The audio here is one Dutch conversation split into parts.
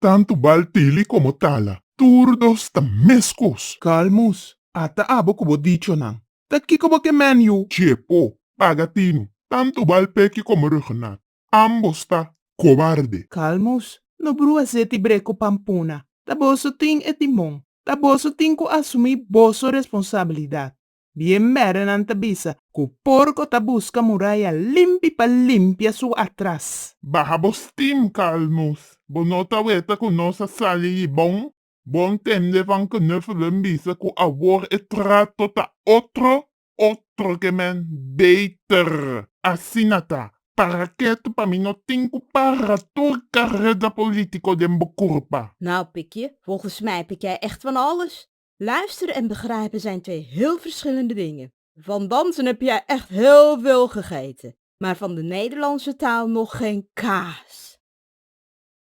tanto baltili como tala. Turdos ta meskos. Calmus, ata abo kubo dicho nang. Taki kubo ke menu. Chepo, pagatino. Tanto balpeki como rugnat. Ambos ta cobarde. Calmus, no brua zeti breco pampuna. Da boso ting etimong. Da boso ting ku asumi boso responsabilidad. Bien meren antabisa, ku porco ta busca muralla limpi pa limpia su atrás. Bahabos tim kalmus. Bonota weta ku nosa sali bon. Bon temde van knuffelen bisa ku awor et trato ta otro que men beter. Asinata. Para que tu pa mino tinku para tu carrera politico den bekurpa. Nou, Pikje, volgens mij pik jij echt van alles. Luisteren en begrijpen zijn twee heel verschillende dingen. Van dansen heb jij echt heel veel gegeten. Maar van de Nederlandse taal nog geen kaas.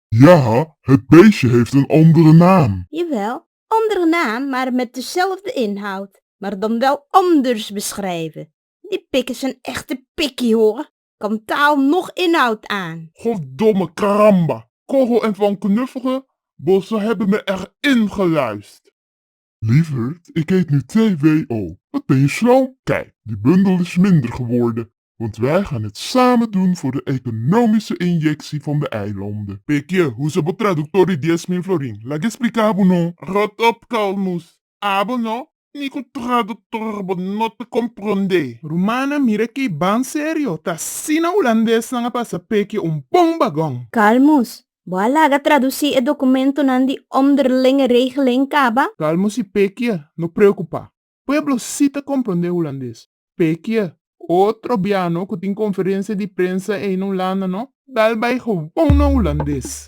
Ja, het beestje heeft een andere naam. Jawel, andere naam, maar met dezelfde inhoud. Maar dan wel anders beschreven. Die pik is een echte pikkie, hoor. Kan taal nog inhoud aan. Goddomme karamba. Kogel en Van Knuffelen, bossen hebben me erin geluisterd. Lieverd, ik eet nu 2 WO. Wat ben je sloom? Kijk, die bundel is minder geworden. Want wij gaan het samen doen voor de economische injectie van de eilanden. Pekje, hoe se bo traductori 10.000 florin? La que explicabo no? Rot op, Kalmus. Abo no? Nico traductor bo no te comprende. Rumana mire que ban serio. Ta sina holandês nanga pasa peki bom bagong. Calmus, wala traduci het documento nan die onderlinge regeling, Kaba? Calmus y pequia, no preocupa. Pueblo sí te comprende holandês. Pequia, otro biano que tem conferência de prensa em Holanda, no? Dal bij gewoon no holandês.